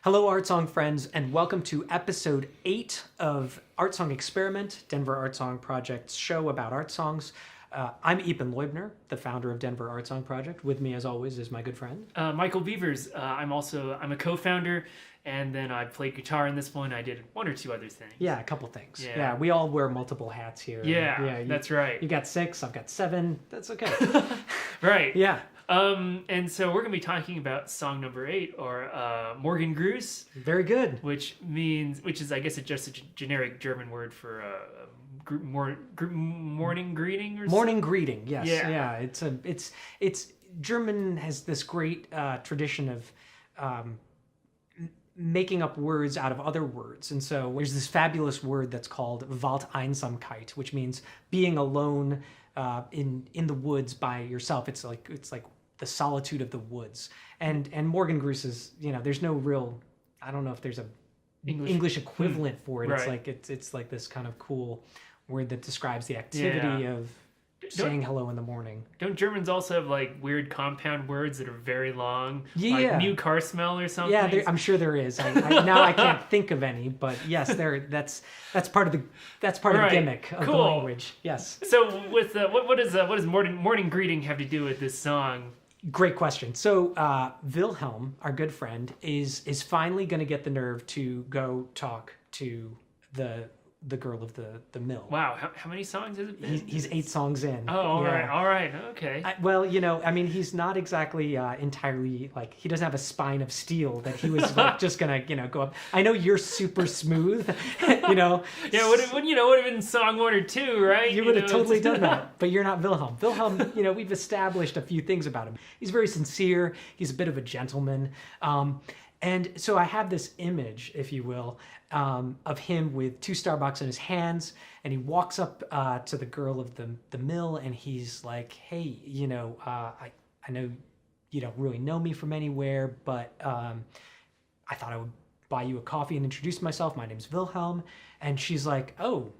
Hello, Art Song friends, and welcome to episode 8 of Art Song Experiment, Denver Art Song Project's show about art songs. I'm Eapen Leubner, the founder of Denver Art Song Project. With me, as always, is my good friend. Michael Bevers. I'm a co-founder, and then I played guitar in this one. I did one or two other things. Yeah, a couple things. Yeah, we all wear multiple hats here. That's right. You got 6, I've got 7. That's okay. Right. Yeah. And so we're going to be talking about song number 8, or Morgengruß. Very good. Which is, I guess, just a generic German word for morning greeting or morning greeting. Yes. Yeah. It's German has this great tradition of making up words out of other words, and so there's this fabulous word that's called Waldeinsamkeit, which means being alone in the woods by yourself. It's like the solitude of the woods. And Morgengruß is, there's no real, I don't know if there's a English equivalent for it. Right. It's like this kind of cool word that describes the activity of saying hello in the morning. Don't Germans also have like weird compound words that are very long? Yeah. Like new car smell or something? Yeah, I'm sure there is. Now I can't think of any, but yes, that's part of the gimmick of the language. Yes. So with what does morning greeting have to do with this song? Great question. So Wilhelm, our good friend, is finally going to get the nerve to go talk to the girl of the mill. Wow, how many songs has it been? He's 8 songs in. Oh, all right, okay. He's not exactly entirely, like, he doesn't have a spine of steel that he was like just gonna go up. I know you're super smooth, Yeah, would have been song 1 or 2, right? You would have totally done that, but you're not Wilhelm. Wilhelm, we've established a few things about him. He's very sincere. He's a bit of a gentleman. And so I have this image, if you will, of him with 2 Starbucks in his hands, and he walks up to the girl of the mill, and he's like, "Hey, I know you don't really know me from anywhere, but I thought I would buy you a coffee and introduce myself. My name's Wilhelm." And she's like, "Oh,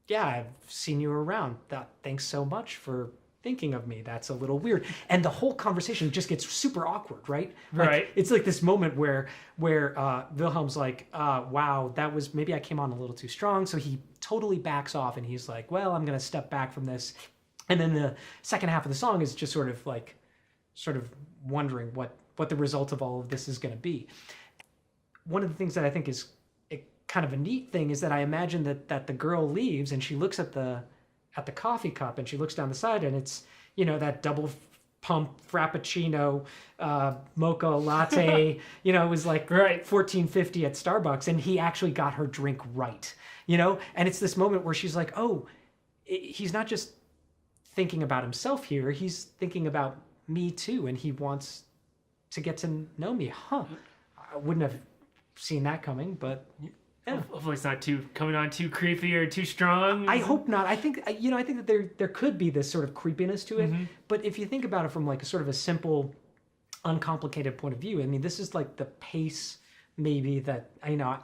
yeah, I've seen you around. Thanks so much for thinking of me. That's a little weird." And the whole conversation just gets super awkward, right? Right. It's like this moment where Wilhelm's like, wow, maybe I came on a little too strong. So he totally backs off, and he's like, well, I'm going to step back from this. And then the second half of the song is just sort of wondering what the result of all of this is going to be. One of the things that I think is kind of a neat thing is that I imagine that the girl leaves, and she looks at the coffee cup, and she looks down the side, and it's that double pump frappuccino mocha latte. It was like $14.50 at Starbucks, and he actually got her drink right. And it's this moment where she's like, oh, he's not just thinking about himself here, he's thinking about me too, and he wants to get to know me. I wouldn't have seen that coming, but yeah. Hopefully it's not coming on too creepy or too strong. I hope not. I think that there could be this sort of creepiness to it. Mm-hmm. But if you think about it from like a sort of a simple, uncomplicated point of view, I mean, this is like the pace maybe that,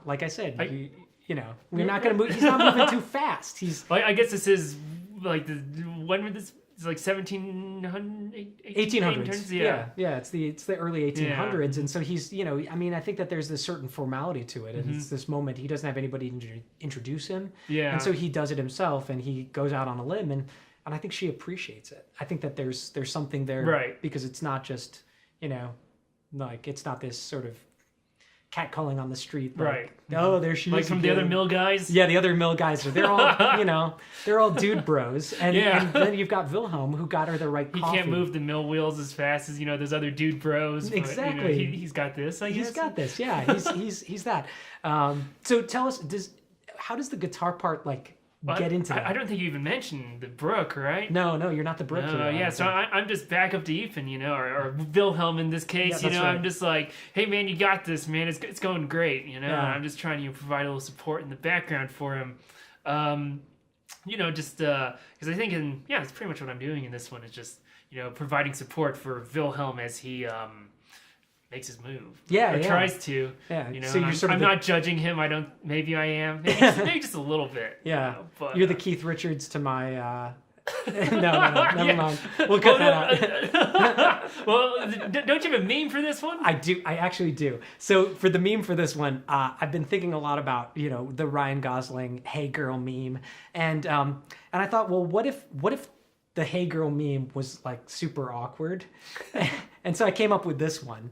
like I said, we're not going to move. He's not moving too fast. I guess this is like when would this? It's like 1800s. Yeah. It's the early 1800s, and so he's I think that there's this certain formality to it, and it's this moment he doesn't have anybody to introduce him, and so he does it himself, and he goes out on a limb, and I think she appreciates it. I think that there's something there, right? Because it's not just like it's not this sort of catcalling on the street, like, right? Oh, there she is. Like from the other mill guys. Yeah, the other mill guys. They're all, they're all dude bros, and then you've got Wilhelm who got her the right coffee. He can't move the mill wheels as fast as those other dude bros. But, exactly. He's got this. I guess. He's got this. Yeah, he's that. So tell us, how does the guitar part get into that? I don't think you even mentioned the Brook, right? No, you're not the Brook. Yeah, so I'm just back up to Eapen, or Wilhelm in this case. Right. I'm just like, hey man, you got this, man. It's going great. And I'm just trying to provide a little support in the background for him. Just because I think it's pretty much what I'm doing in this one is just providing support for Wilhelm as he makes his move. Yeah, tries to. Yeah. So I'm not judging him. Maybe I am. Maybe just a little bit. Yeah. But you're the Keith Richards to my No, never mind. We'll cut that out. Well, don't you have a meme for this one? I do. I actually do. So for the meme for this one, I've been thinking a lot about the Ryan Gosling "Hey Girl" meme, and I thought, well, what if the "Hey Girl" meme was like super awkward, and so I came up with this one.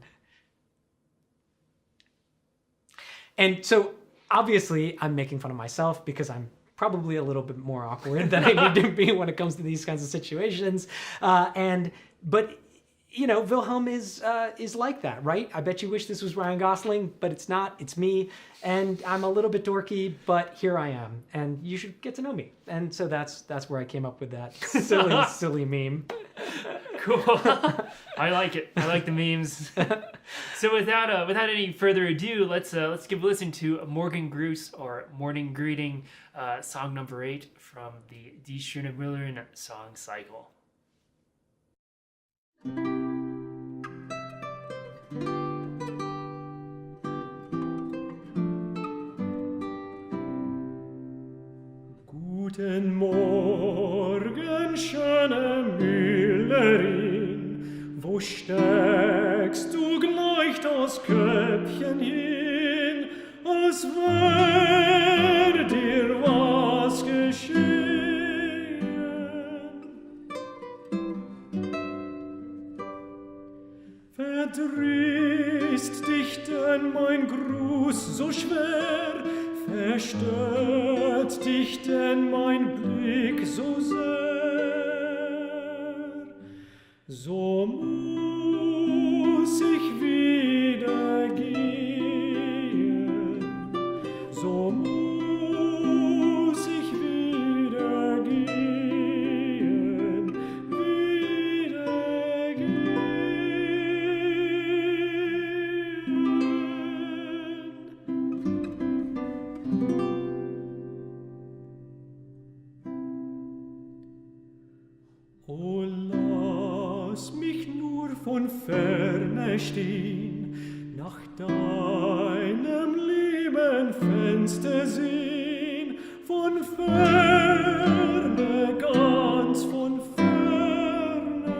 And so obviously I'm making fun of myself because I'm probably a little bit more awkward than I need to be when it comes to these kinds of situations. But Wilhelm is like that, right? I bet you wish this was Ryan Gosling, but it's not. It's me, and I'm a little bit dorky, but here I am, and you should get to know me. And so that's where I came up with that silly meme. Cool. I like it. I like the memes. So without any further ado, let's give a listen to Morgengruß, or Morning Greeting, song number 8 from the Die schöne Müllerin song cycle. Guten Morgen, schöne Müllerin, wo steckst du gleich das Köpfchen hin, als wär dir was geschehen? Verdrießt dich denn mein Gruß so schwer? Verstört dich denn mein Blick so sehr? So muss ich wieder gehen, so muss ich wieder gehen, wieder gehen. O lass mich nur von ferne stehen, nach deinem lieben Fenster sehen, von ferne, ganz von ferne.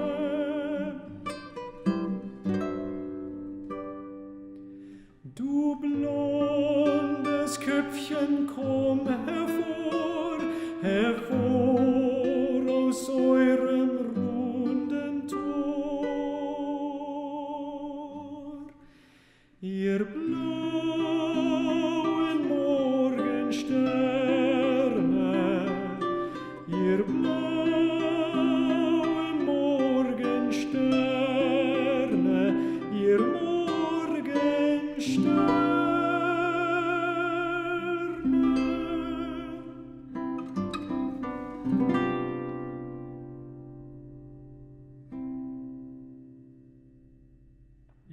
Du blondes Köpfchen, komm hervor, hervor aus eurem runden Tor. Ihr blauen Morgensterne, ihr blauen Morgensterne, ihr Morgensterne.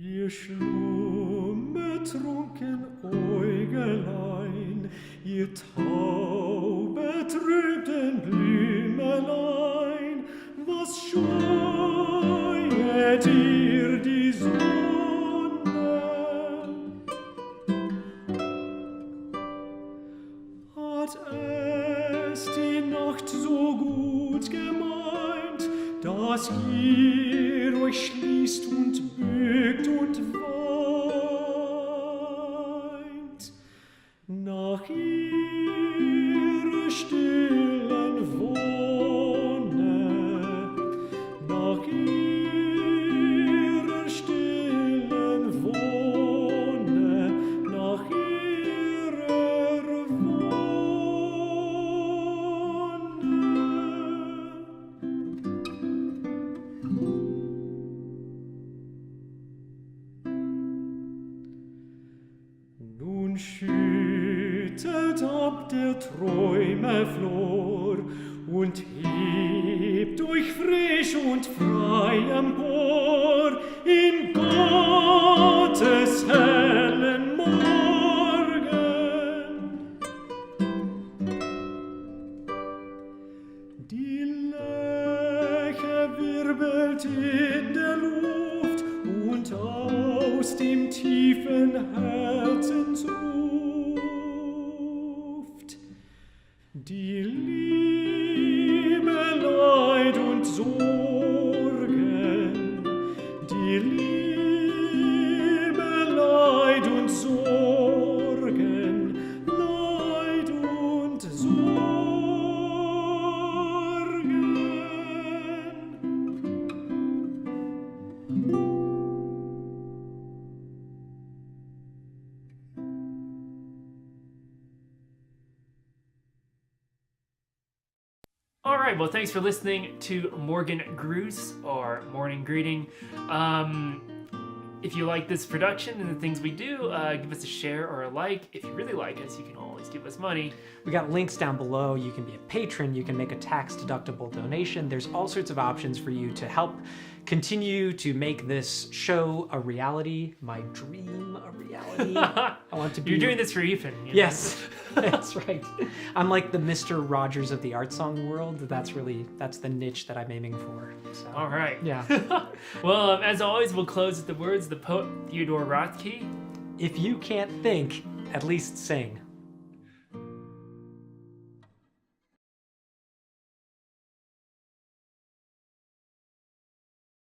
Ihr schlummertrunken Äugelein, ihr taubetrübten Blümelein, was scheuet ihr die Sonne? Hat es die Nacht so gut gemeint, dass ihr euch schließt und bückt und weint? Nach ihrer stillen Wonne, nach ihrer stillen Wonne, nach ihrer Wonne. Nun schüttelt ab der Träume Flor und hebt euch frisch und frei empor in Gottes hellen Morgen. Die Lerche wirbelt in der Luft und aus dem tiefen Herzensruft die Liebe right. Well, thanks for listening to Morgengruß, or Morning Greeting. If you like this production and the things we do, give us a share or a like. If you really like us, you can always give us money. We got links down below. You can be a patron. You can make a tax-deductible donation. There's all sorts of options for you to help continue to make this show a reality. My dream a reality. I want to be... You're doing this for Eapen. You know? Yes, that's right. I'm like the Mr. Rogers of the art song world. That's the niche that I'm aiming for. So. All right. Yeah. Well, as always, we'll close with the words of the poet Theodore Rothke. If you can't think, at least sing.